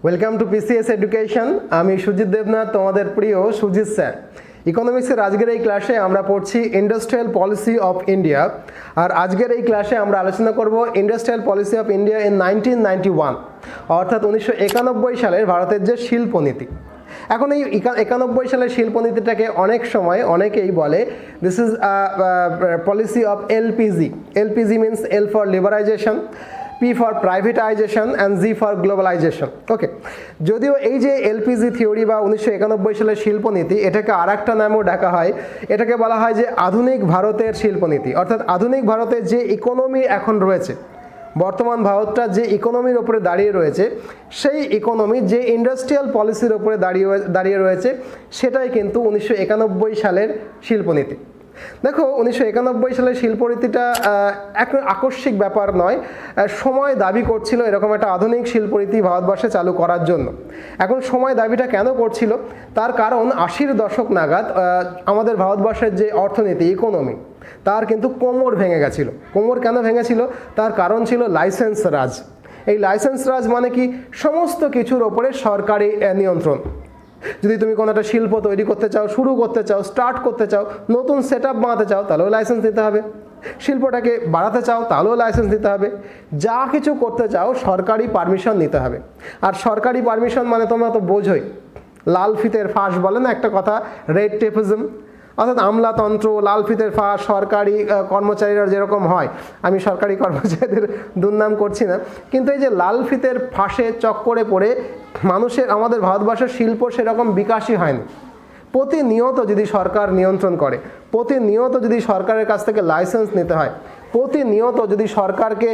Welcome to PCS education. আমি সুজিত দেবনাথ, তোমাদের প্রিয় সুজিত স্যার। ইকোনমিক্সের আজকের এই ক্লাসে আমরা পড়ছি ইন্ডাস্ট্রিয়াল পলিসি অফ ইন্ডিয়া। আর আজকের এই ক্লাসে আমরা আলোচনা করব industrial policy of India in 1991, অর্থাৎ 1991 সালের ভারতের যে শিল্পনীতি। এখন এই 91 সালের শিল্পনীতিটাকে অনেক সময় অনেকেই বলে this is policy of LPG. LPG means L for liberalisation, P for privatization and Z for globalization. ওকে, যদিও এই যে এলপিজি থিওরি বা 1991 সালের শিল্পনীতি, এটাকে আর একটা নামেও ডাকা হয়। এটাকে বলা হয় যে আধুনিক ভারতের শিল্পনীতি, অর্থাৎ আধুনিক ভারতের যে ইকোনমি এখন রয়েছে, বর্তমান ভারতটা যে ইকোনমির ওপরে দাঁড়িয়ে রয়েছে, সেই ইকোনমি যে ইন্ডাস্ট্রিয়াল পলিসির ওপরে দাঁড়িয়ে রয়েছে, সেটাই কিন্তু 1991 সালের শিল্পনীতি। দেখো, 1991 সালের শিল্পনীতিটা এক আকস্মিক ব্যাপার নয়, সময় দাবি করছিল এরকম একটা আধুনিক শিল্পনীতি ভারতবর্ষে চালু করার জন্য। এখন সময় দাবিটা কেন করছিল, তার কারণ 80-র দশক নাগাদ আমাদের ভারতবর্ষের যে অর্থনীতি, ইকোনমি, তার কিন্তু কোমর ভেঙে গেছিল। কোমর কেন ভেঙেছিল, তার কারণ ছিল লাইসেন্স রাজ। এই লাইসেন্স রাজ মানে কি, সমস্ত কিছুর ওপরে সরকারি নিয়ন্ত্রণ। যদি তুমি কোনো একটা শিল্প তৈরি করতে চাও, শুরু করতে চাও, স্টার্ট করতে চাও, নতুন সেট আপ বানাতে চাও, তাহলেও লাইসেন্স দিতে হবে। শিল্পটাকে বাড়াতে চাও, তাহলেও লাইসেন্স দিতে হবে। যা কিছু করতে চাও সরকারি পারমিশন নিতে হবে। আর সরকারি পারমিশন মানে তোমরা তো বোঝোই, লাল ফিতের ফাঁস বলে না একটা কথা, রেড টেপিজম, অর্থাৎ আমলাতন্ত্র, লাল ফিতের ফাঁস। সরকারি কর্মচারীরা যেরকম হয়, আমি সরকারি কর্মচারীদের দুর্নাম করছি না, কিন্তু এই যে লাল ফিতের ফাঁসে চক্করে পড়ে মানুষের, আমাদের ভারতবর্ষের শিল্প সেরকম বিকাশই হয়নি। প্রতিনিয়ত যদি সরকার নিয়ন্ত্রণ করে, প্রতিনিয়ত যদি সরকারের কাছ থেকে লাইসেন্স নিতে হয়, প্রতিনিয়ত যদি সরকারকে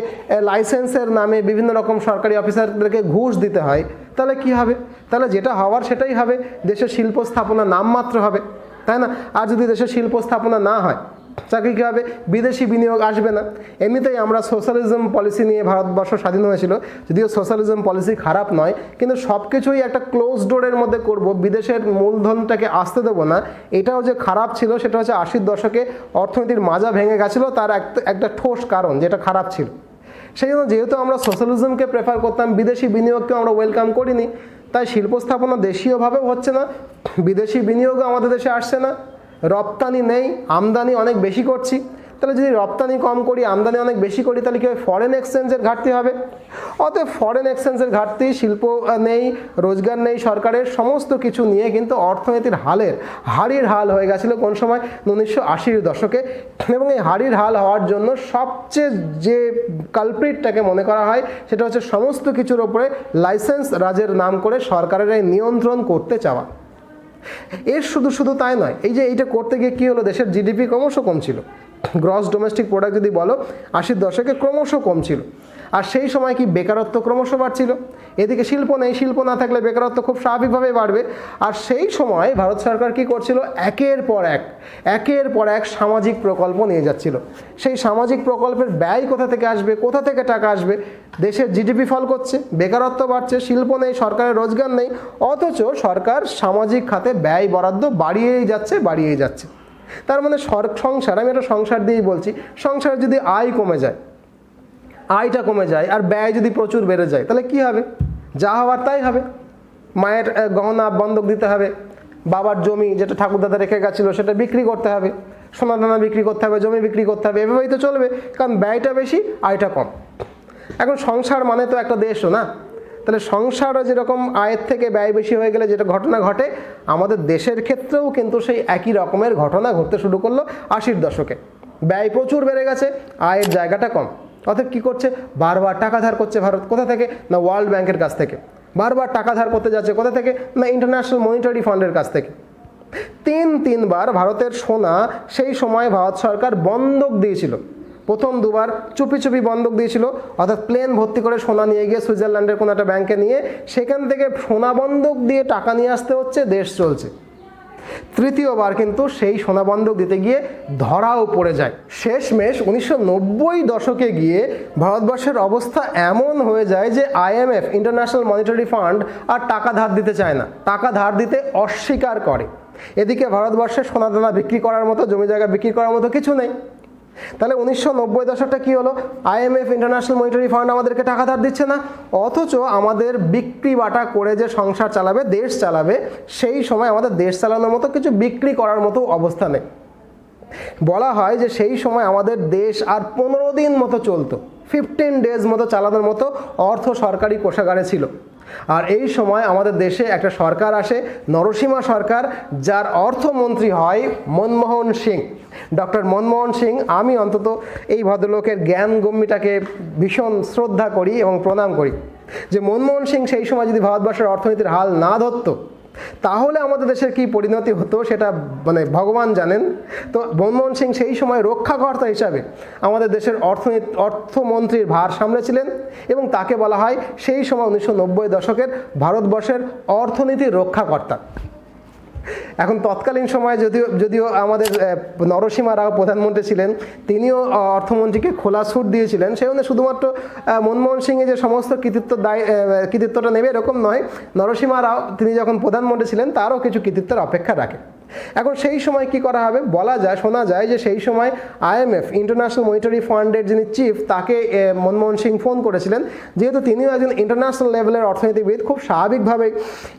লাইসেন্সের নামে বিভিন্ন রকম সরকারি অফিসারদেরকে ঘুষ দিতে হয়, তাহলে কি হবে? তাহলে যেটা হওয়ার সেটাই হবে, দেশের শিল্প স্থাপনা নামমাত্র হবে, তাই না? আর যদি দেশের শিল্প স্থাপনা না হয়, তাকে কী হবে? বিদেশি বিনিয়োগ আসবে না। এমনিতেই আমরা সোশ্যালিজম পলিসি নিয়ে ভারতবর্ষ স্বাধীন হয়েছিল, যদিও সোশ্যালিজম পলিসি খারাপ নয়, কিন্তু সব কিছুই একটা ক্লোজ ডোরের মধ্যে করব, বিদেশের মূলধনটাকে আসতে দেবো না, এটাও যে খারাপ ছিল, সেটা হচ্ছে 80-র দশকে অর্থনীতির মাজা ভেঙে গেছিলো, তার একটা ঠোস কারণ, যেটা খারাপ ছিল। সেই জন্য যেহেতু আমরা সোশ্যালিজমকে প্রেফার করতাম, বিদেশি বিনিয়োগকে আমরা ওয়েলকাম করিনি, তাই শিল্প স্থাপনা দেশীয়ভাবেও হচ্ছে না, বিদেশি বিনিয়োগও আমাদের দেশে আসছে না, রপ্তানি নেই, আমদানি অনেক বেশি করছি। তাহলে যদি রপ্তানি কম করি, আমদানি অনেক বেশি করি, তাহলে কি হবে? ফরেন এক্সচেঞ্জের ঘাটতি হবে। অতএব ফরেন এক্সচেঞ্জের ঘাটতি, শিল্প নেই, রোজগার নেই সরকারের, সমস্ত কিছু নিয়ে কিন্তু অর্থনীতির হাড়ির হাল হয়ে গেছিলো কোন সময়? 1980-র দশকে। এবং এই হাড়ির হাল হওয়ার জন্য সবচেয়ে যে কালপ্রিটটাকে মনে করা হয়, সেটা হচ্ছে সমস্ত কিছুর ওপরে লাইসেন্স রাজের নাম করে সরকারের এই নিয়ন্ত্রণ করতে চাওয়া। এর শুধু তাই নয়, এই যে এইটা করতে গিয়ে কী হলো, দেশের জিডিপি ক্রমশ কমছিল। গ্রস ডোমেস্টিক প্রোডাক্ট যদি বলো, 80-র দশকে ক্রমশ কমছিল। আর সেই সময় কি বেকারত্ব ক্রমশ বাড়ছিল। এদিকে শিল্প নেই, শিল্প না থাকলে বেকারত্ব খুব স্বাভাবিকভাবেই বাড়বে। আর সেই সময় ভারত সরকার কি করছিল, একের পর এক সামাজিক প্রকল্প নিয়ে যাচ্ছিল। সেই সামাজিক প্রকল্পের ব্যয় কোথা থেকে আসবে, কোথা থেকে টাকা আসবে? দেশের জিডিপি ফল করছে, বেকারত্ব বাড়ছে, শিল্প নেই, সরকারের রোজগার নেই, অথচ সরকার সামাজিক খাতে ব্যয় বরাদ্দ বাড়িয়েই যাচ্ছে। তার মানে সংসার, আমি একটা সংসার দিয়েই বলছি, সংসার যদি আয়টা কমে যায় আর ব্যয় যদি প্রচুর বেড়ে যায়, তাহলে কি হবে? যা হওয়ার তাই হবে। মায়ের গহনা বন্ধক দিতে হবে, বাবার জমি যেটা ঠাকুরদাদা রেখে গেছিলো সেটা বিক্রি করতে হবে, সোনা দানা বিক্রি করতে হবে, জমি বিক্রি করতে হবে, এভাবেই তো চলবে, কারণ ব্যয়টা বেশি, আয়টা কম। এখন সংসার মানে তো একটা দেশও না, তাহলে সংসার যেরকম আয়ের থেকে ব্যয় বেশি হয়ে গেলে যেটা ঘটনা ঘটে, আমাদের দেশের ক্ষেত্রেও কিন্তু সেই একই রকমের ঘটনা ঘটতে শুরু করলো 80-র দশকে। ব্যয় প্রচুর বেড়ে গেছে, আয়ের জায়গাটা কম। অর্থাৎ কী করছে? বারবার টাকা ধার করছে ভারত। কোথা থেকে? না ওয়ার্ল্ড ব্যাংকের কাছ থেকে। বারবার টাকা ধার করতে যাচ্ছে কোথা থেকে? না ইন্টারন্যাশনাল মনিটারি ফান্ডের কাছ থেকে। তিনবার ভারতের সোনা সেই সময় ভারত সরকার বন্ধক দিয়েছিল। প্রথম দুবার চুপি বন্ধক দিয়েছিল, অর্থাৎ প্লেন ভর্তি করে সোনা নিয়ে গিয়ে সুইজারল্যান্ডের কোনো একটা ব্যাংকে নিয়ে সেখান থেকে সোনা বন্ধক দিয়ে টাকা নিয়ে আসতে হচ্ছে, দেশ চলছে। তৃতীয়বার কিন্তু সেই সোনা বন্ধক দিতে গিয়ে ধরাও পড়ে যায়। শেষমেশ 1990 দশকে গিয়ে ভারতবর্ষের অবস্থা এমন হয়ে যায় যে IMF, ইন্টারন্যাশনাল মনিটারি ফান্ড, আর টাকা ধার দিতে চায় না, টাকা ধার দিতে অস্বীকার করে। এদিকে ভারতবর্ষে সোনা দানা বিক্রি করার মতো, জমি জায়গা বিক্রি করার মতো কিছু নেই। তাহলে 1990 দশকটা কি হলো? IMF ইন্টারন্যাশনাল মনিটারি ফান্ড আমাদেরকে টাকা ধার দিচ্ছে না, অথচ আমাদের বিক্রি বাটা করে যে সংসার চালাবে, দেশ চালাবে, সেই সময় আমাদের দেশ চালানোর মতো কিছু বিক্রি করার মতো অবস্থা নেই। বলা হয় যে সেই সময় আমাদের দেশ আর 15 দিন মতো চলতো, 15 ডেজ মতো চালানোর মতো অর্থ সরকারি কোষাগারে ছিল। আর এই সময় আমাদের দেশে একটা সরকার আসে, নরসিমহা সরকার, যার অর্থমন্ত্রী হয় মনমোহন সিং, ডক্টর মনমোহন সিং। আমি অন্তত এই ভদ্রলোকের জ্ঞান গম্যিটাকে ভীষণ শ্রদ্ধা করি এবং প্রণাম করি, যে মনমোহন সিং সেই সময় যদি ভারতবর্ষের অর্থনীতির হাল না ধরতো তাহলে আমাদের দেশের কি পরিণতি হতো সেটা মানে ভগবান জানেন। তো মনমোহন সিং সেই সময় রক্ষাকর্তা হিসাবে আমাদের দেশের অর্থমন্ত্রীর ভার সামলেছিলেন এবং তাকে বলা হয় সেই সময় 1990 দশকের ভারতবর্ষের অর্থনীতির রক্ষাকর্তা। এখন তৎকালীন সময়ে যদিও আমাদের নরসিমহা রাও প্রধানমন্ত্রী ছিলেন, তিনিও অর্থমন্ত্রীকে খোলা ছুট দিয়েছিলেন। সেই জন্য শুধুমাত্র মনমোহন সিংয়ের যে সমস্ত কৃতিত্বটা নেবে এরকম নয়, নরসিমহা রাও তিনি যখন প্রধানমন্ত্রী ছিলেন তারও কিছু কৃতিত্বের অপেক্ষা রাখে। এখন সেই সময় কি করা হবে? শোনা যায় যে সেই সময় IMF ইন্টারন্যাশনাল মনিটারি ফান্ডের যিনি চিফ, তাকে মনমোহন সিং ফোন করেছিলেন। যেহেতু তিনিও একজন ইন্টারন্যাশনাল লেভেলের অর্থনীতিবিদ, খুব স্বাভাবিকভাবে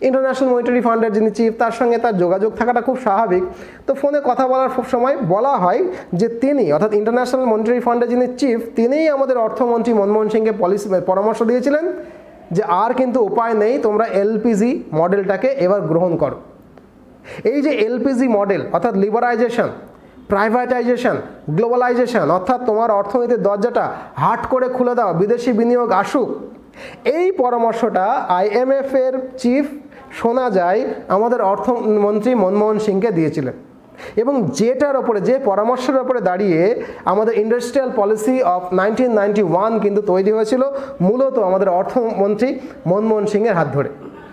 ইন্টারন্যাশনাল মনিটারি ফান্ডের যিনি চিফ তার সঙ্গে তার যোগাযোগ থাকাটা খুব স্বাভাবিক। তো ফোনে কথা বলার সময় বলা হয় যে তিনি, অর্থাৎ ইন্টারন্যাশনাল মনিটারি ফান্ডের যিনি চিফ, তিনিই আমাদের অর্থমন্ত্রী মনমোহন সিংকে পরামর্শ দিয়েছিলেন যে আর কিন্তু উপায় নেই, তোমরা LPG মডেলটাকে এবার গ্রহণ করো। এই যে LPG মডেল, অর্থাৎ লিবারাইজেশন, প্রাইভেটাইজেশন, গ্লোবালাইজেশন, অর্থাৎ তোমার অর্থনীতির দরজাটা হাট করে খুলে দাও, বিদেশি বিনিয়োগ আসুক, এই পরামর্শটা IMF এর চিফ শোনা যায় আমাদের অর্থমন্ত্রী মনমোহন সিংকে দিয়েছিলেন। এবং যে পরামর্শের ওপরে দাঁড়িয়ে আমাদের ইন্ডাস্ট্রিয়াল পলিসি অফ 1991 কিন্তু তৈরি হয়েছিল মূলত আমাদের অর্থমন্ত্রী মনমোহন সিংয়ের হাত ধরে।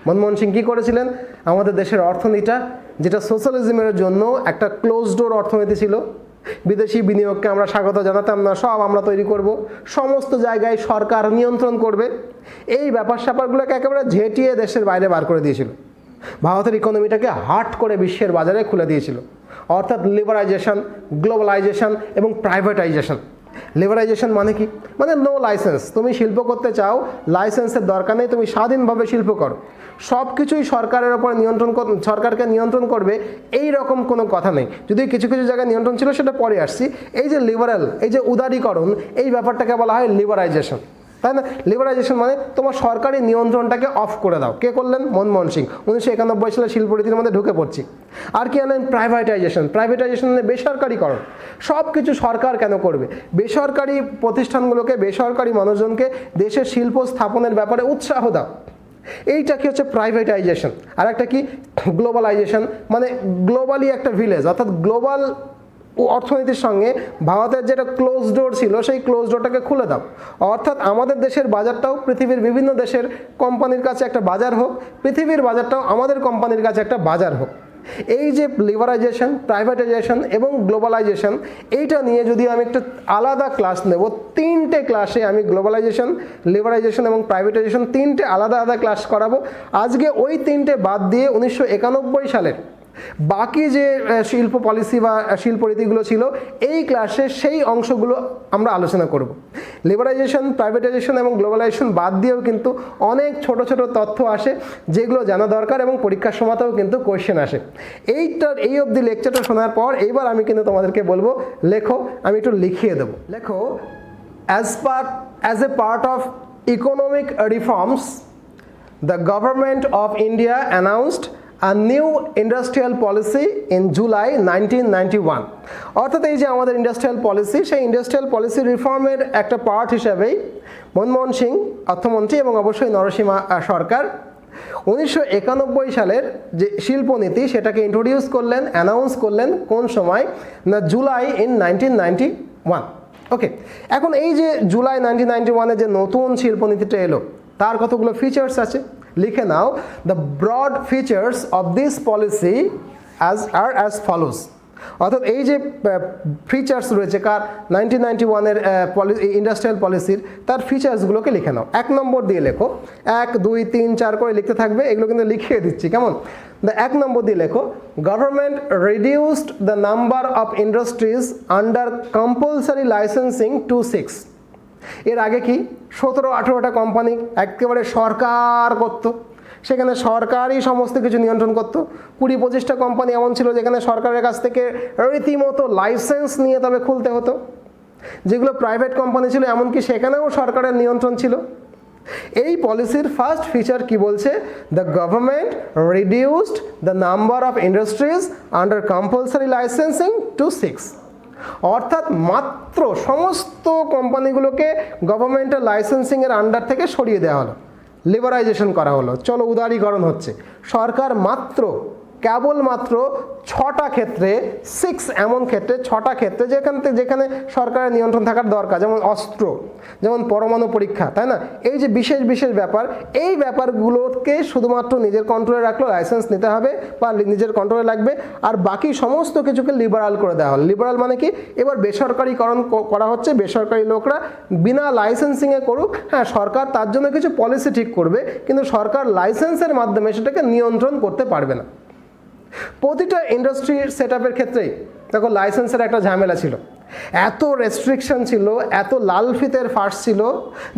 মনমোহন সিং কী করেছিলেন? আমাদের দেশের অর্থনীতিটা, যেটা সোশ্যালিজমের জন্য একটা ক্লোজ ডোর অর্থনীতি ছিল, বিদেশি বিনিয়োগকে আমরা স্বাগত জানাতাম না, সব আমরা তৈরি করব, সমস্ত জায়গায় সরকার নিয়ন্ত্রণ করবে, এই ব্যাপার স্যাপারগুলোকে একেবারে ঝেঁটিয়ে দেশের বাইরে বার করে দিয়েছিল। ভারতের ইকোনমিটাকে হাট করে বিশ্বের বাজারে খুলে দিয়েছিল। অর্থাৎ লিবারাইজেশন, গ্লোবালাইজেশন এবং প্রাইভেটাইজেশন। লিবারাইজেশন মানে কি? মানে নো লাইসেন্স। তুমি শিল্প করতে চাও, লাইসেন্সের দরকার নেই, তুমি স্বাধীনভাবে শিল্প করো, সব কিছুই সরকারের ওপর সরকারকে নিয়ন্ত্রণ করবে, এই রকম কোনো কথা নেই। যদি কিছু কিছু জায়গায় নিয়ন্ত্রণ ছিল সেটা পরে আসছি। এই যে লিবারাল, এই যে উদারীকরণ, এই ব্যাপারটাকে বলা হয় লিবারাইজেশন, তাই না? লিবারাইজেশন মানে তোমার সরকারি নিয়ন্ত্রণটাকে অফ করে দাও। কে করলেন? মনমোহন সিং। 1991 সালে শিল্পনীতির মধ্যে ঢুকে পড়ছি। আর কি আনেন? প্রাইভেটাইজেশন। প্রাইভেটাইজেশন মানে বেসরকারিকরণ। সব কিছু সরকার কেন করবে? বেসরকারি প্রতিষ্ঠানগুলোকে, বেসরকারি মানুষজনকে দেশের শিল্প স্থাপনের ব্যাপারে উৎসাহ দাও। এইটা কি হচ্ছে প্রাইভেটাইজেশন। আর একটা কি? গ্লোবালাইজেশন, মানে গ্লোবালি একটা ভিলেজ, অর্থাৎ গ্লোবাল অর্থনীতির সঙ্গে ভারতের যেটা ক্লোজ ডোর ছিল সেই ক্লোজ ডোরটাকে খুলে দাও। অর্থাৎ আমাদের দেশের বাজারটাও পৃথিবীর বিভিন্ন দেশের কোম্পানির কাছে একটা বাজার হোক, পৃথিবীর বাজারটাও আমাদের কোম্পানির কাছে একটা বাজার হোক। এই যে লিবারাইজেশন, প্রাইভেটাইজেশন এবং গ্লোবালাইজেশন, এইটা নিয়ে যদি আমি একটা আলাদা ক্লাস নেব, 3টে ক্লাসে আমি গ্লোবালাইজেশন, লিবারাইজেশন এবং প্রাইভেটাইজেশন 3টে আলাদা আলাদা ক্লাস করাবো। আজকে ওই 3টে বাদ দিয়ে 1991 সালের বাকি যে শিল্প পলিসি বা শিল্পনীতিগুলো ছিল এই ক্লাসে সেই অংশগুলো আমরা আলোচনা করব। লিবারাইজেশন, প্রাইভেটাইজেশন এবং গ্লোবালাইজেশন বাদ দিয়েও কিন্তু অনেক ছোট ছোট তথ্য আসে যেগুলো জানা দরকার এবং পরীক্ষার সময়তেও কিন্তু কোয়েশ্চেন আসে। এই অবধি লেকচারটা শোনার পর এইবার আমি কিন্তু তোমাদেরকে বলবো লেখো, আমি একটু লিখিয়ে দেবো। লেখো, as a part of economic reforms, the government of India announced a new industrial policy in July 1991. অর্থাৎ এই যে আমাদের ইন্ডাস্ট্রিয়াল পলিসি, সেই ইন্ডাস্ট্রিয়াল পলিসি রিফর্মের একটা পার্ট হিসাবেই মনমোহন সিং অর্থমন্ত্রী এবং অবশ্যই নরসিমহা সরকার 1991 সালের যে শিল্পনীতি সেটাকে ইন্ট্রোডিউস করলেন, অ্যানাউন্স করলেন। কোন সময়? না, জুলাই ইন 1991। ওকে, এখন এই যে জুলাই 1991-এ যে নতুন শিল্পনীতিটা এলো তার কতগুলো ফিচার্স আছে, লিখে নাও। The broad features of this policy are as follows. অর্থাৎ এই যে ফিচার্স রয়েছে কার 1991-এর ইন্ডাস্ট্রিয়াল পলিসির, তার ফিচার্সগুলোকে লিখে নাও। 1 নম্বর দিয়ে লেখো, 1 2 3 4 করে লিখতে থাকবে, এগুলো কিন্তু লিখিয়ে দিচ্ছি কেমন। 1 নম্বর দিয়ে লেখো, government reduced the number of industries under compulsory licensing to 6। এর আগে কি 17-18টা কোম্পানি একেবারে সরকার করতো, সেখানে সরকারই সমস্ত কিছু নিয়ন্ত্রণ করতো। 20-25টা কোম্পানি এমন ছিল যেখানে সরকারের কাছ থেকে রীতিমতো লাইসেন্স নিয়ে তবে খুলতে হতো। যেগুলো প্রাইভেট কোম্পানি ছিল এমনকি সেখানেও সরকারের নিয়ন্ত্রণ ছিল। এই পলিসির ফার্স্ট ফিচার কি বলছে, the government reduced the number of industries under compulsory licensing to 6। অর্থাৎ মাত্র সমস্ত কোম্পানিগুলোকে গভর্নমেন্টের লাইসেন্সিংয়ের আন্ডার থেকে সরিয়ে দেওয়া হলো, লিবারাইজেশন করা হলো, চলো উদারীকরণ হচ্ছে। সরকার কেবলমাত্র 6টা ক্ষেত্রে, 6 এমন ক্ষেত্রে, 6টা ক্ষেত্রে যেখানে সরকারের নিয়ন্ত্রণ থাকার দরকার, যেমন অস্ত্র, যেমন পরমাণু পরীক্ষা, তাই না, এই যে বিশেষ বিশেষ ব্যাপার, এই ব্যাপারগুলোকে শুধুমাত্র নিজের কন্ট্রোলে রাখলো, লাইসেন্স নিতে হবে বা নিজের কন্ট্রোলে লাগবে, আর বাকি সমস্ত কিছুকে লিবারাল করে দেওয়া হলো। লিবারাল মানে কি, এবার বেসরকারিকরণ করা হচ্ছে, বেসরকারি লোকরা বিনা লাইসেন্সিংয়ে করুক, হ্যাঁ সরকার তার জন্য কিছু পলিসি ঠিক করবে, কিন্তু সরকার লাইসেন্সের মাধ্যমে সেটাকে নিয়ন্ত্রণ করতে পারবে না। প্রতিটা ইন্ডাস্ট্রির সেট আপের ক্ষেত্রেই দেখো লাইসেন্সের একটা ঝামেলা ছিল, এত রেস্ট্রিকশন ছিল, এত লাল ফিতের ফাঁস ছিল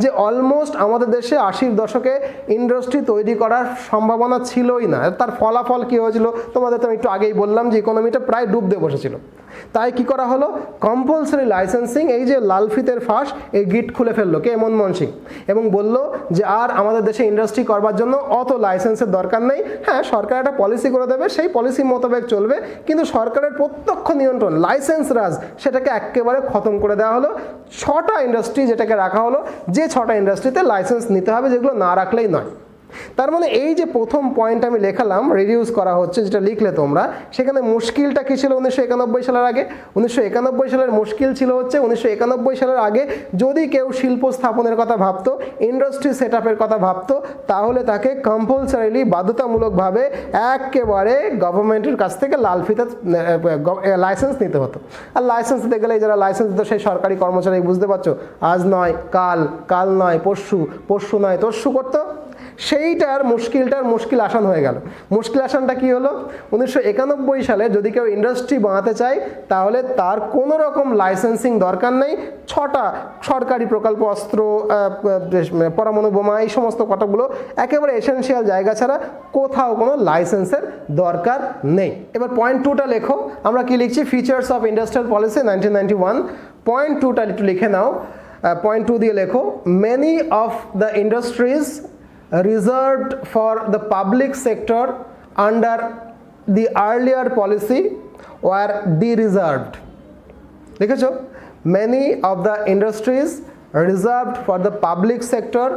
যে অলমোস্ট আমাদের দেশে 80-র দশকে ইন্ডাস্ট্রি তৈরি করার সম্ভাবনা ছিলই না। তার ফলাফল কী হয়েছিল তোমাদের তো আমি একটু আগেই বললাম যে ইকোনমিটা প্রায় ডুবতে বসেছিল। তাই কি করা হলো, কম্পালসারি লাইসেন্সিং, এই যে লাল ফিতের ফাঁস, এই গিট খুলে ফেললো কে, মনমোহন সিং, এবং বলল যে আর আমাদের দেশে ইন্ডাস্ট্রি করবার জন্য অত লাইসেন্সের দরকার নেই। হ্যাঁ সরকার একটা পলিসি করে দেবে, সেই পলিসি মোতাবেক চলবে, কিন্তু সরকারের প্রত্যক্ষ নিয়ন্ত্রণ, লাইসেন্স রাজ, সেটাকে একেবারে খতম করে দেওয়া হলো। 6টা ইন্ডাস্ট্রি যেটাকে রাখা হলো, যে 6টা ইন্ডাস্ট্রিতে লাইসেন্স নিতে হবে, যেগুলো না রাখলেই নয়। তার মানে এই যে প্রথম পয়েন্ট আমি লেখালাম, রিডিউস করা হচ্ছে, যেটা লিখলে তোমরা, সেখানে মুশকিলটা কি ছিল 1991 সালের আগে? 1991 সালের মুশকিল ছিল হচ্ছে 1991 সালের আগে যদি কেউ শিল্প স্থাপনের কথা ভাবতো, ইন্ডাস্ট্রি সেট আপের কথা ভাবতো, তাহলে তাকে কম্পালসারিলি, বাধ্যতামূলকভাবে একেবারে গভর্নমেন্টের কাছ থেকে লাল ফিতে লাইসেন্স নিতে হতো। আর লাইসেন্স দিতে গেলে যারা লাইসেন্স দিত সেই সরকারি কর্মচারী, বুঝতে পারছো, আজ নয় কাল, কাল নয় পরশু, পরশু নয় তরশু করতো। সেইটার মুশকিল আসান হয়ে গেল। মুশকিল আসানটা কি হলো, 1991 সালে যদি কেউ ইন্ডাস্ট্রি বানাতে চায় তাহলে তার কোনো রকম লাইসেন্সিং দরকার নেই। 6টা সরকারি প্রকল্প, অস্ত্র, পরমাণু বোমা, এই সমস্ত কতগুলো একেবারে এসেনশিয়াল জায়গা ছাড়া কোথাও কোনো লাইসেন্সের দরকার নেই। এবার পয়েন্ট 2টা লেখো, আমরা কি লিখছি, features of industrial policy 1991। Point 2টা একটু লিখে নাও। পয়েন্ট 2 দিয়ে লেখো, many of the industries reserved for the public sector under the earlier policy were de-reserved. দেখেছো, many of the industries reserved for the public sector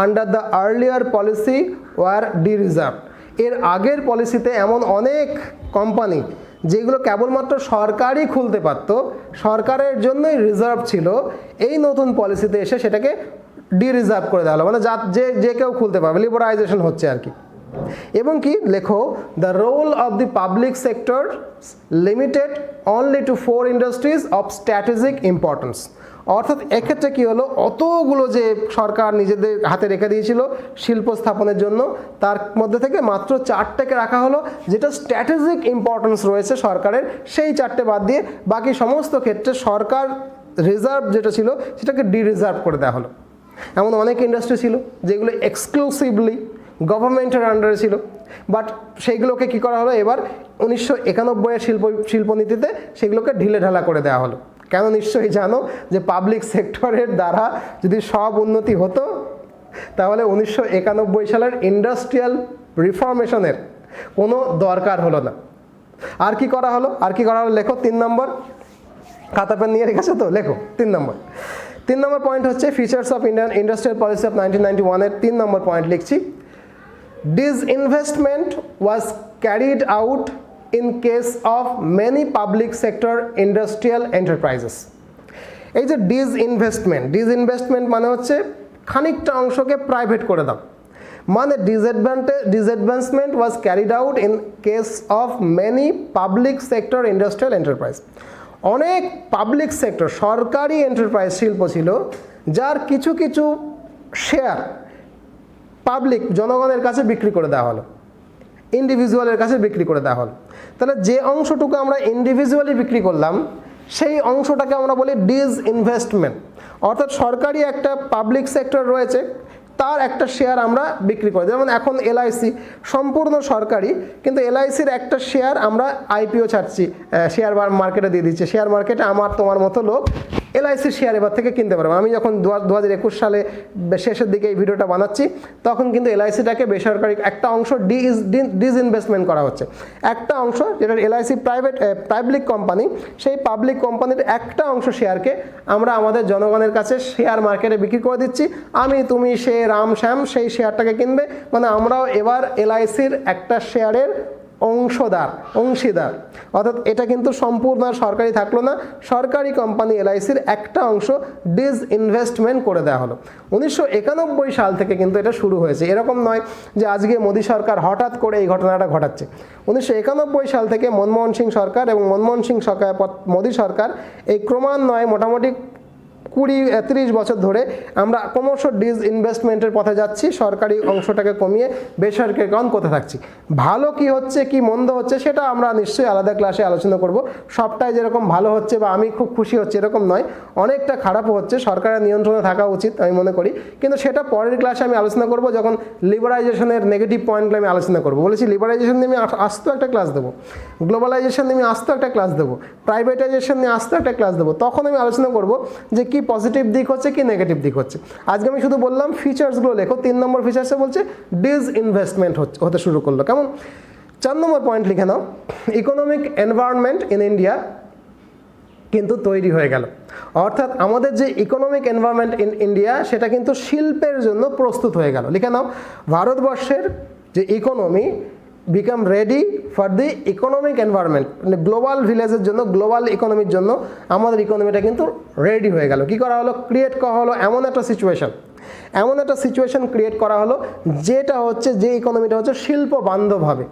under the earlier policy were de-reserved. এর আগের পলিসিতে এমন অনেক company যেগুলো কেবলমাত্র সরকারই খুলতে পারত, সরকারের জন্যই রিজার্ভ ছিল, এই নতুন পলিসিতে এসে সেটাকে ডিরিজার্ভ করে দেওয়া হলো, মানে যে কেউ খুলতে পারবে, লিবারাইজেশন হচ্ছে আর কি। এবং কি লেখো, the role of the public sector limited only to 4 industries of strategic importance. অর্থাৎ এক্ষেত্রে কি হলো, অতগুলো যে সরকার নিজেদের হাতে রেখে দিয়েছিল শিল্প স্থাপনের জন্য, তার মধ্যে থেকে মাত্র 4টাকে রাখা হলো যেটা স্ট্র্যাটেজিক ইম্পর্টেন্স রয়েছে সরকারের, সেই 4টে বাদ দিয়ে বাকি সমস্ত ক্ষেত্রে সরকার রিজার্ভ যেটা ছিল সেটাকে ডিরিজার্ভ করে দেওয়া হলো। এমন অনেক ইন্ডাস্ট্রি ছিল যেগুলো এক্সক্লুসিভলি গভর্নমেন্টের আন্ডারে ছিল, বাট সেইগুলোকে কি করা হলো, এবার 1991-এর শিল্পনীতিতে সেগুলোকে ঢিলেঢালা করে দেওয়া হলো। কেন নিশ্চয়ই জানো যে পাবলিক সেক্টরের দ্বারা যদি সব উন্নতি হতো তাহলে 1991 সালের ইন্ডাস্ট্রিয়াল রিফর্মেশনের কোনো দরকার হলো না। আর কি করা হলো, লেখো 3 নম্বর, খাতা পেন নিয়ে রেখেছো তো, লেখো 3 নম্বর। 3 নম্বর পয়েন্ট হচ্ছে features of Indian industrial policy of 1991-এর 3 নম্বর পয়েন্ট লিখছি, disinvestment was carried out in case of many public sector industrial enterprises. এই যে ডিসইনভেস্টমেন্ট মানে হচ্ছে খানিকটা অংশকে প্রাইভেট করে দাও, মানে disinvestment was carried out in case of many public sector industrial enterprise. অনেক পাবলিক সেক্টর সরকারি এন্টারপ্রাইজ শিল্প ছিল যার কিছু কিছু শেয়ার পাবলিক জনগণের কাছে বিক্রি করে দেওয়া হলো, ইন্ডিভিজুয়ালের কাছে বিক্রি করে দেওয়া হলো। তাহলে যে অংশটুকু আমরা ইন্ডিভিজুয়ালি বিক্রি করলাম সেই অংশটাকে আমরা বলি ডিসইনভেস্টমেন্ট। অর্থাৎ সরকারি একটা পাবলিক সেক্টর রয়েছে, তার একটা শেয়ার আমরা বিক্রি করি। যেমন এখন এলআইসি সম্পূর্ণ সরকারি, কিন্তু এলআইসির একটা শেয়ার আমরা আইপিও ছাড়ছি, শেয়ার মার্কেটে দিয়ে দিচ্ছি। শেয়ার মার্কেটে আমার তোমার মতো লোক এলআইসির শেয়ার এবার থেকে কিনতে পারবো। আমি যখন 2021 সালে শেষের দিকে এই ভিডিওটা বানাচ্ছি তখন কিন্তু এলআইসিটাকে বেসরকারি একটা অংশ ডিসইনভেস্টমেন্ট করা হচ্ছে। একটা অংশ যেটা এলআইসি পাবলিক কোম্পানি, সেই পাবলিক কোম্পানির একটা অংশ শেয়ারকে আমরা আমাদের জনগণের কাছে শেয়ার মার্কেটে বিক্রি করে দিচ্ছি। আমি তুমি সে রাম শ্যাম সেই শেয়ারটাকে কিনবে, মানে আমরাও এবার এলআইসির একটা শেয়ারের অংশীদার। অর্থাৎ এটা কিন্তু সম্পূর্ণ সরকারি থাকলো না, সরকারি কোম্পানি এলআইসির একটা অংশ ডিসইনভেস্টমেন্ট করে দেওয়া হলো। 1991 সাল থেকে কিন্তু এটা শুরু হয়েছে। এরকম নয় যে আজকে মোদী সরকার হঠাৎ করে এই ঘটনাটা ঘটাচ্ছে। 1991 সাল থেকে মনমোহন সিং সরকার এবং মনমোহন সিং সরকার মোদী সরকার এই ক্রমান্বয়ে মোটামুটি 20-30 বছর ধরে আমরা ক্রমশ ডিসইনভেস্টমেন্টের পথে যাচ্ছি, সরকারি অংশটাকে কমিয়ে বেসরকারিকরণ করতে থাকছি। ভালো কি হচ্ছে কি মন্দ হচ্ছে সেটা আমরা নিশ্চয়ই আলাদা ক্লাসে আলোচনা করব। সবটাই যেরকম ভালো হচ্ছে বা আমি খুব খুশি হচ্ছে এরকম নয়, অনেকটা খারাপও হচ্ছে, সরকারের নিয়ন্ত্রণে থাকা উচিত আমি মনে করি। কিন্তু সেটা পরের ক্লাসে আমি আলোচনা করব, যখন লিবারাইজেশনের নেগেটিভ পয়েন্টগুলো আমি আলোচনা করব। বলেছি লিবারাইজেশন নিয়ে আমি আস্ত একটা ক্লাস দেবো, গ্লোবালাইজেশন নিয়ে আমি আস্ত একটা ক্লাস দেবো, প্রাইভেটাইজেশন নিয়ে আস্ত একটা ক্লাস দেবো। তখন আমি আলোচনা করব যে কি পজিটিভ দিক হচ্ছে কি নেগেটিভ দিক হচ্ছে। আজকে আমি শুধু বললাম ফিচার্সগুলো লেখো। 3 নম্বর ফিচার্সে বলছে ডিসইনভেস্টমেন্ট হতে শুরু করলো। কেমন? 4 নম্বর পয়েন্ট লিখে নাও, ইকোনমিক এনভায়রনমেন্ট ইন ইন্ডিয়া কিন্তু তৈরি হয়ে গেল। অর্থাৎ আমাদের যে ইকোনমিক এনভায়রনমেন্ট ইন ইন্ডিয়া সেটা কিন্তু শিল্পের জন্য প্রস্তুত হয়ে গেল। লিখে নাও, ভারতবর্ষের যে economy become ready for the economic environment, মানে গ্লোবাল ভিলেজের জন্য, গ্লোবাল ইকোনমির জন্য আমাদের ইকোনমিটা কিন্তু রেডি হয়ে গেল। কি করা হলো? ক্রিয়েট করা হলো এমন একটা সিচুয়েশন ক্রিয়েট করা হলো যেটা হচ্ছে, যে ইকোনমিটা হচ্ছে শিল্প বান্ধবভাবে।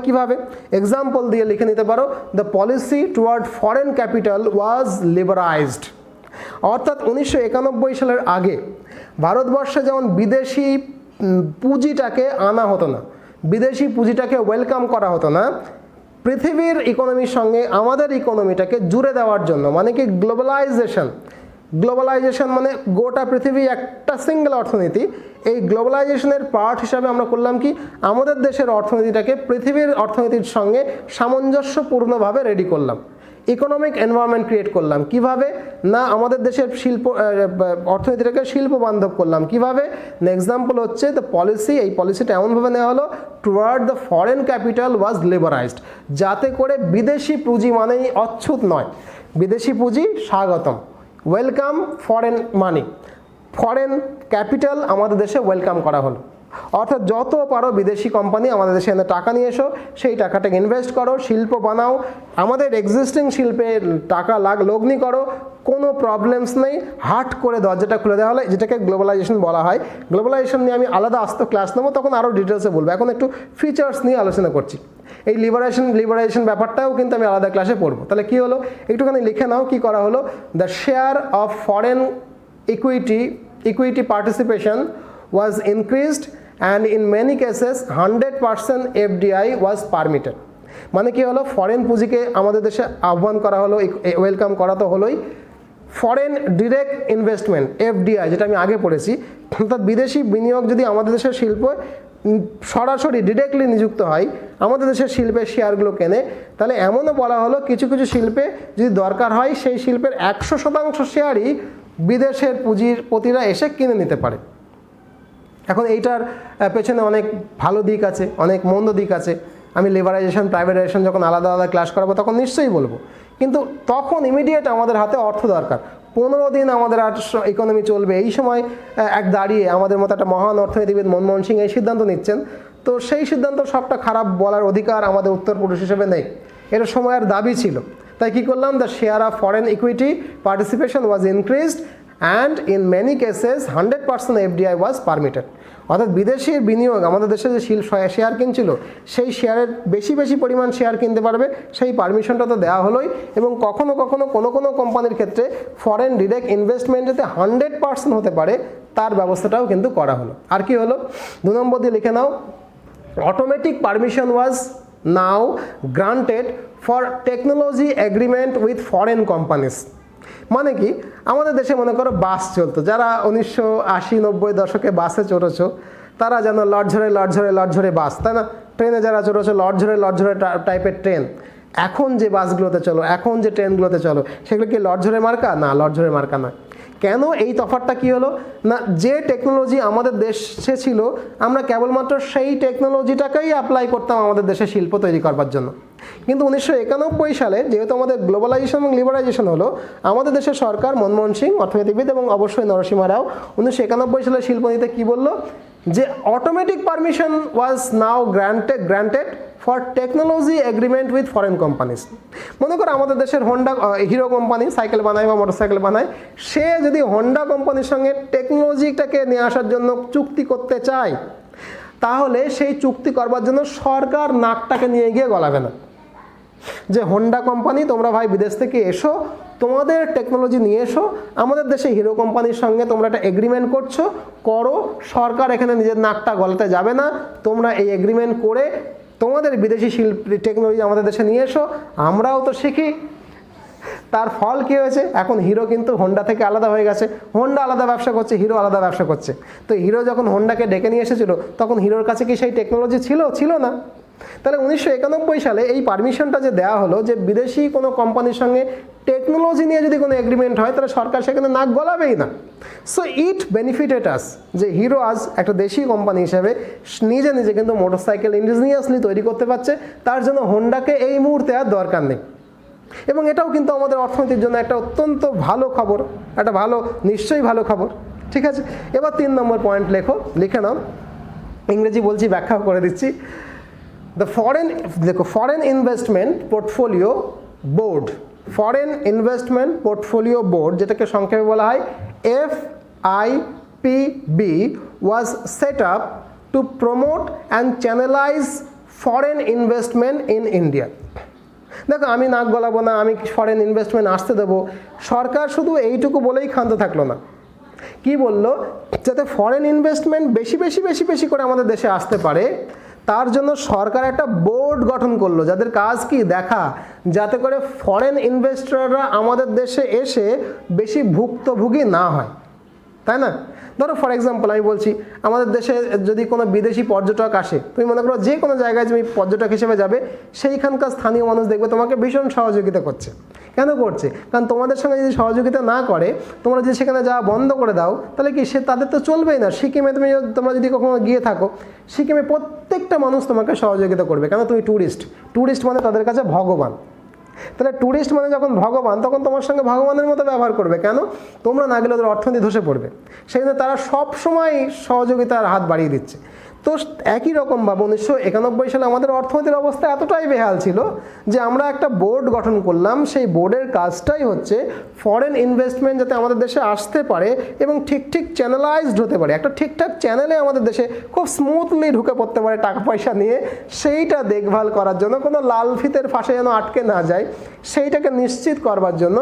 কিভাবে? এক্সাম্পল দিয়ে লিখে নিতে পারো, the policy toward foreign capital was liberalised. অর্থাৎ 1991 সালের আগে ভারতবর্ষে যেমন বিদেশি পুঁজিটাকে আনা হতো না, বিদেশি পুঁজিটাকে ওয়েলকাম করা হতো না, পৃথিবীর ইকোনমির সঙ্গে আমাদের ইকোনমিটাকে জুড়ে দেওয়ার জন্য, মানে কি গ্লোবালাইজেশন মানে গোটা পৃথিবী একটা সিঙ্গেল অর্থনীতি। এই গ্লোবালাইজেশনের পার্ট হিসাবে আমরা করলাম কি, আমাদের দেশের অর্থনীতিটাকে পৃথিবীর অর্থনীতির সঙ্গে সামঞ্জস্যপূর্ণভাবে রেডি করলাম, ইকোনমিক এনভায়রনমেন্ট ক্রিয়েট করলাম। কিভাবে না, আমাদের দেশের অর্থনীতিটাকে শিল্প বান্ধব করলাম। কিভাবে? এক্সাম্পল হচ্ছে দ্য পলিসি, এই পলিসিটা এমনভাবে নেওয়া হলো toward the foreign capital was লিবারাইজড, যাতে করে বিদেশি পুঁজি মানেই অচ্ছুত নয়, বিদেশি পুঁজি স্বাগতম, ওয়েলকাম ফরেন মানি, ফরেন ক্যাপিটাল আমাদের দেশে ওয়েলকাম করা হলো। অর্থাৎ যত পারো বিদেশি কোম্পানি আমাদের দেশে এনে টাকা নিয়ে এসো, সেই টাকাটাকে ইনভেস্ট করো, শিল্প বানাও, আমাদের এক্সিস্টিং শিল্পে টাকা লগ্নি করো, কোনো প্রবলেমস নেই, হাট করে দরজাটা খুলে দেওয়া হলো, যেটাকে গ্লোবালাইজেশন বলা হয়। গ্লোবালাইজেশন নিয়ে আমি আলাদা আস্ত ক্লাস নেবো, তখন আরও ডিটেলসে বলবো। এখন একটু ফিচার্স নিয়ে আলোচনা করছি। এই লিবারেশন ব্যাপারটাও কিন্তু আমি আলাদা ক্লাসে পড়বো। তাহলে কি হলো একটুখানি লিখে নাও, কি করা হলো, the share of foreign equity participation was increased and in many cases 100% FDI was permitted। মানে কি হলো, ফরেন পুঁজিকে আমাদের দেশে আহ্বান করা হলো, ওয়েলকাম করা তো হলোই। ফরেন ডিরেক্ট ইনভেস্টমেন্ট এফডিআই, যেটা আমি আগে পড়েছি, অর্থাৎ বিদেশি বিনিয়োগ যদি আমাদের দেশের শিল্প সরাসরি ডিরেক্টলি নিযুক্ত হয়, আমাদের দেশের শিল্পের শেয়ারগুলো কেনে, তাহলে এমনও বলা হলো কিছু কিছু শিল্পে যদি দরকার হয় সেই শিল্পের 100% শেয়ারই বিদেশের পুঁজিপতিরা এসে কিনে নিতে পারে। এখন এইটার পেছনে অনেক ভালো দিক আছে, অনেক মন্দ দিক আছে। আমি লিবারাইজেশন প্রাইভেটাইজেশন যখন আলাদা আলাদা ক্লাস করাবো তখন নিশ্চয়ই বলবো। কিন্তু তখন ইমিডিয়েট আমাদের হাতে অর্থ দরকার। 15 দিন আমাদের আর ইকোনমি চলবে, এই সময় দাঁড়িয়ে আমাদের মতো একটা মহান অর্থনীতিবিদ মনমোহন সিং এই সিদ্ধান্ত নিচ্ছেন, তো সেই সিদ্ধান্ত সবটা খারাপ বলার অধিকার আমাদের উত্তরপুরুষ হিসেবে নেই, এটা সময়ের দাবি ছিল। তাই কী করলাম, the share of foreign equity participation was increased and in many cases 100% FDI was permitted। অর্থাৎ বিদেশি বিনিয়োগ আমাদের দেশে যে শেয়ার কিনছিল সেই শেয়ারের বেশি বেশি পরিমাণ শেয়ার কিনতে পারবে, সেই পারমিশনটা তো দেওয়া হলোই। এবং কখনো কখনো কোনো কোনো কোম্পানির ক্ষেত্রে ফরেন ডিরেক্ট ইনভেস্টমেন্ট যাতে 100% হতে পারে তার ব্যবস্থাটাও কিন্তু করা হলো। আর কি হলো, 2 নম্বর দিয়ে লিখে নাও, automatic permission was now granted for technology agreement with foreign companies. মানে কি, আমাদের দেশে মনে করো বাস চলতো, যারা 1980-90 দশকে বাসে চড়েছো তারা যেন লড়ঝরে বাস, তাই না? ট্রেনে যারা চড়েছো লড়ঝরে টাইপের ট্রেন। এখন যে বাসগুলোতে চলো, এখন যে ট্রেনগুলোতে চলো, সেগুলো কি লড়ঝরে মার্কা? না, লড়ঝরে মার্কা না। কেন এই তফাৎটা কি হলো না, যে টেকনোলজি আমাদের দেশে ছিল আমরা কেবলমাত্র সেই টেকনোলজিটাকেই অ্যাপ্লাই করতাম আমাদের দেশে শিল্প তৈরি করবার জন্য। কিন্তু 1991 সালে যেহেতু আমাদের গ্লোবালাইজেশন এবং লিবারাইজেশন হলো, আমাদের দেশের সরকার মনমোহন সিং অর্থনীতিবিদ এবং অবশ্যই নরসিমা রাও 1991 সালে শিল্পনীতিতে কি বলল, যে automatic permission was now granted for technology agreement with foreign companies. মনে করো আমাদের দেশের হিরো কোম্পানি সাইকেল বানায় বা মোটরসাইকেল বানায়, সে যদি হোন্ডা কোম্পানির সঙ্গে টেকনোলজিটাকে নিয়ে আসার জন্য চুক্তি করতে চায়, তাহলে সেই চুক্তি করবার জন্য সরকার নাকটাকে নিয়ে গিয়ে গলাবে না যে হোন্ডা কোম্পানি তোমরা ভাই বিদেশ থেকে এসো, তোমাদের টেকনোলজি নিয়ে এসো, আমাদের দেশে হিরো কোম্পানির সঙ্গে তোমরা একটা এগ্রিমেন্ট করো, সরকার এখানে নিজের নাকটা গলাতে যাবে না, তোমরা এই এগ্রিমেন্ট করে তোমাদের বিদেশি টেকনোলজি আমাদের দেশে নিয়ে এসো, আমরাও তো শিখি। তার ফল কী হয়েছে, এখন হিরো কিন্তু হোন্ডা থেকে আলাদা হয়ে গেছে, হোন্ডা আলাদা ব্যবসা করছে, হিরো আলাদা ব্যবসা করছে। তো হিরো যখন হোন্ডাকে ডেকে নিয়ে এসেছিল তখন হিরোর কাছে কি সেই টেকনোলজি ছিল না? তাহলে 1991 সালে এই পারমিশনটা যে দেওয়া হলো যে বিদেশি কোনো কোম্পানির সঙ্গে টেকনোলজি নিয়ে যদি কোনো এগ্রিমেন্ট হয় তাহলে সরকার সেখানে নাক গলাবেই না। সো ইট বেনিফিটেড আস, যে হিরো আজ একটা দেশি কোম্পানি হিসেবে নিজে কিন্তু মোটরসাইকেল ইন্ডিজিনিয়াসলি তৈরি করতে পারছে, তার জন্য হোন্ডাকে এই মুহূর্তে আর দরকার নেই। এবং এটাও কিন্তু আমাদের অর্থনীতির জন্য একটা অত্যন্ত ভালো খবর, একটা নিশ্চয়ই ভালো খবর। ঠিক আছে, এবার 3 নম্বর পয়েন্ট লিখে নাও, ইংরেজি বলছি, ব্যাখ্যা করে দিচ্ছি। Foreign investment portfolio board, foreign investment portfolio board, যেটাকে সংক্ষেপে বলা হয় FIPB, was set up to promote and channelise foreign investment in India. দেখো, আমি নাক গলাবো না, আমি ফরেন ইনভেস্টমেন্ট আসতে দেবো, সরকার শুধু এইটুকু বলেই ক্ষান্ত থাকলো না, কি বলল, যাতে ফরেন ইনভেস্টমেন্ট বেশি করে আমাদের দেশে আসতে পারে তার জন্য সরকার একটা বোর্ড গঠন করলো, যাদের কাজ কি দেখা যাতে করে ফরেন ইনভেস্টররা আমাদের দেশে এসে বেশি ভুক্তভোগী না হয়, তাই না? ধরো ফর এক্সাম্পল আমি বলছি, আমাদের দেশে যদি কোনো বিদেশি পর্যটক আসে, তুমি মনে করো যে কোনো জায়গায় তুমি পর্যটক হিসেবে যাবে, সেইখানকার স্থানীয় মানুষ দেখবে তোমাকে ভীষণ সহযোগিতা করছে। কেন করছে? কারণ তোমাদের সঙ্গে যদি সহযোগিতা না করে, তোমরা যদি সেখানে যাওয়া বন্ধ করে দাও, তাহলে কি তাদের তো চলবেই না। সিকিমে তোমরা যদি কখনো গিয়ে থাকো, সিকিমে প্রত্যেকটা মানুষ তোমাকে সহযোগিতা করবে, কেন তুমি ট্যুরিস্ট মানে তাদের কাছে ভগবান। তাহলে ট্যুরিস্ট মানে যখন ভগবান, তখন তোমার সঙ্গে ভগবানের মতো ব্যবহার করবে। কেন? তোমরা না গেলে ওদের অর্থনীতি ধসে পড়বে, সেই জন্য তারা সবসময় সহযোগিতার হাত বাড়িয়ে দিচ্ছে। তো একই রকমভাবে 1991 সালে আমাদের অর্থনীতির অবস্থা এতটাই বেহাল ছিল যে আমরা একটা বোর্ড গঠন করলাম, সেই বোর্ডের কাজটাই হচ্ছে ফরেন ইনভেস্টমেন্ট যাতে আমাদের দেশে আসতে পারে এবং ঠিক চ্যানেলাইজড হতে পারে, একটা ঠিকঠাক চ্যানেলে আমাদের দেশে খুব স্মুথলি ঢুকে পড়তে পারে টাকা পয়সা নিয়ে, সেইটা দেখভাল করার জন্য, কোনো লাল ফিতের ফাঁসে যেন আটকে না যায়, সেইটাকে নিশ্চিত করবার জন্য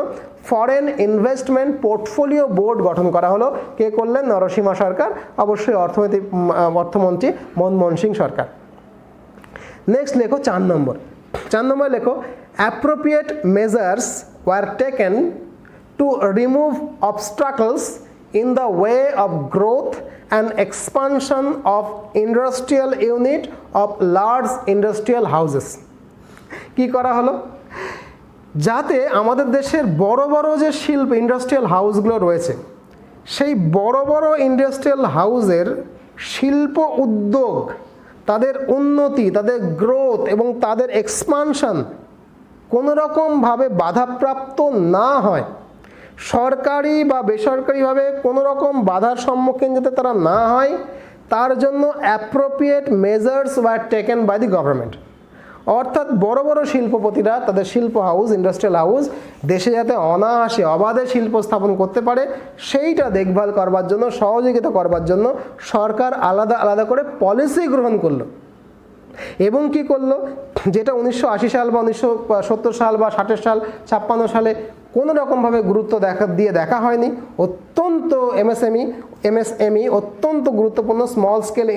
ফরেন ইনভেস্টমেন্ট পোর্টফোলিও বোর্ড গঠন করা হলো। কে করলেন? নরসিমা সরকার, অবশ্যই অর্থমন্ত্রী মনমোহন সিং সরকার। নেক্সট লেখো 4 নম্বর লেখো, appropriate measures were taken to remove obstacles in the way of growth and expansion of industrial unit of large industrial houses. কি করা হলো? যাতে আমাদের দেশের বড় যে ইন্ডাস্ট্রিয়াল হাউসগুলো রয়েছে, সেই বড় ইন্ডাস্ট্রিয়াল হাউসের শিল্প উদ্যোগ, তাদের উন্নতি, তাদের গ্রোথ এবং তাদের এক্সপানশন কোনো রকমভাবে বাধাপ্রাপ্ত না হয়, সরকারি বা বেসরকারিভাবে কোনো রকম বাধার সম্মুখীন যাতে তারা না হয়, তার জন্য appropriate measures were taken by the government. অর্থাৎ বড় বড় শিল্পপতিরা তাদের শিল্প হাউস, ইন্ডাস্ট্রিয়াল হাউস দেশে যাতে অনায়াসে অবাধে শিল্প স্থাপন করতে পারে সেইটা দেখভাল করবার জন্য, সহযোগিতা করবার জন্য সরকার আলাদা আলাদা করে পলিসি গ্রহণ করলো। এবং কি করলো, যেটা 1980 সাল বা 1970 সাল বা 60 সাল 56 সালে কোনো রকমভাবে গুরুত্ব দেখা হয়নি, অত্যন্ত এমএসএমই অত্যন্ত গুরুত্বপূর্ণ স্মল স্কেল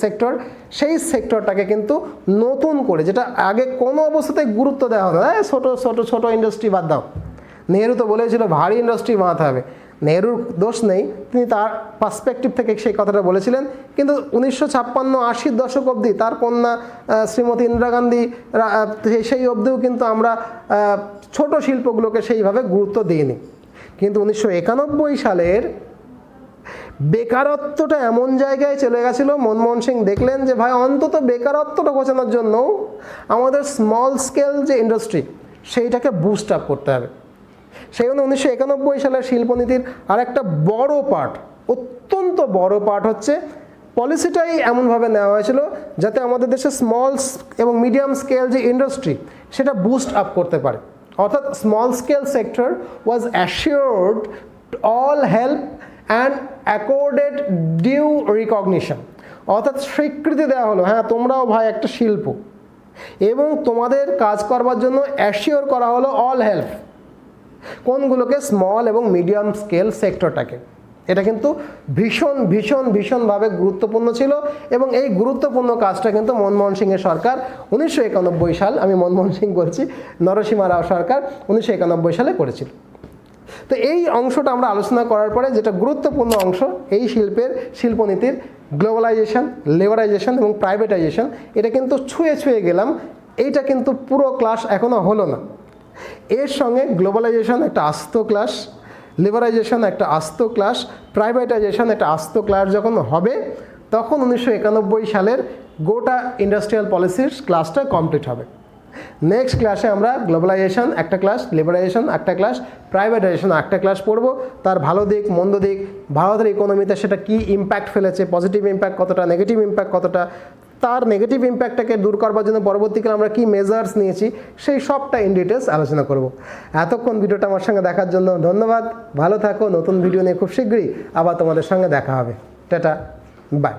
সেক্টর, সেই সেক্টরটাকে কিন্তু নতুন করে, যেটা আগে কোনো অবস্থাতেই গুরুত্ব দেওয়া হতো না, ছোট ইন্ডাস্ট্রি বাদ দাও, নেহেরু তো বলেছিল ভারী ইন্ডাস্ট্রি বানাতে হবে। নেহেরুর দোষ নেই, তিনি তার পার্সপেক্টিভ থেকে সেই কথাটা বলেছিলেন, কিন্তু 1956-80 দশক অবধি তার কন্যা শ্রীমতী ইন্দিরা গান্ধী সেই অবধিও কিন্তু আমরা ছোট শিল্পগুলোকে সেইভাবে গুরুত্ব দিইনি। কিন্তু 1991 সালের বেকারত্বটা এমন জায়গায় চলে গেছিলো, মনমোহন সিং দেখলেন যে ভাই অন্তত বেকারত্বটা ঘোচানোর জন্য আমাদের স্মল স্কেল যে ইন্ডাস্ট্রি সেইটাকে বুস্ট আপ করতে হবে। সেই জন্য 1991 সালের শিল্পনীতির আরেকটা বড় পার্ট, অত্যন্ত বড় পার্ট হচ্ছে পলিসিটাই এমনভাবে নেওয়া হয়েছিল যাতে আমাদের দেশে স্মল এবং মিডিয়াম স্কেল যে ইন্ডাস্ট্রি সেটা বুস্ট আপ করতে পারে। অর্থাৎ small scale sector was assured all help and accorded due recognition, অর্থাৎ স্বীকৃতি দেওয়া হলো, হ্যাঁ তোমরাও ভাই একটা শিল্প, এবং তোমাদের কাজ করবার জন্য অ্যাসিওর করা হলো অল হেল্প, কোনগুলোকে, স্মল এবং মিডিয়াম স্কেল সেক্টরটাকে। এটা কিন্তু ভীষণভাবে গুরুত্বপূর্ণ ছিল, এবং এই গুরুত্বপূর্ণ কাজটা কিন্তু মনমোহন সিংয়ের সরকার 1991 সাল, আমি মনমোহন সিং বলছি, নরসিমা রাও সরকার 1991 সালে করেছিল। তো এই অংশটা আমরা আলোচনা করার পরে যেটা গুরুত্বপূর্ণ অংশ, এই শিল্পনীতির গ্লোবালাইজেশন, লেবারাইজেশন এবং প্রাইভেটাইজেশন, এটা কিন্তু ছুঁয়ে গেলাম। এইটা কিন্তু পুরো ক্লাস এখনও হলো না। এর সঙ্গে গ্লোবালাইজেশন একটা আস্ত ক্লাস, লিবারাইজেশন একটা আস্ত ক্লাস, প্রাইভেটাইজেশন একটা আস্ত ক্লাস যখন হবে, তখন 1991 সালের গোটা ইন্ডাস্ট্রিয়াল পলিসির ক্লাসটা কমপ্লিট হবে। নেক্সট ক্লাসে আমরা গ্লোবালাইজেশন একটা ক্লাস, লিবারাইজেশন একটা ক্লাস, প্রাইভেটাইজেশন একটা ক্লাস পড়ব। তার ভালো দিক মন্দ দিক, ভারতের ইকোনমিতে সেটা কী ইম্প্যাক্ট ফেলেছে, পজিটিভ ইম্প্যাক্ট কতটা, নেগেটিভ ইম্প্যাক্ট কতটা, তার নেগেটিভ ইম্প্যাক্টটাকে দূর করবার জন্য পরবর্তীকালে আমরা কী মেজার্স নিয়েছি, সেই সবটা ইন ডিটেলস আলোচনা করব। এতক্ষণ ভিডিওটা আমার সঙ্গে দেখার জন্য ধন্যবাদ। ভালো থাকো, নতুন ভিডিও নিয়ে খুব শীঘ্রই আবার তোমাদের সঙ্গে দেখা হবে। Tata, by.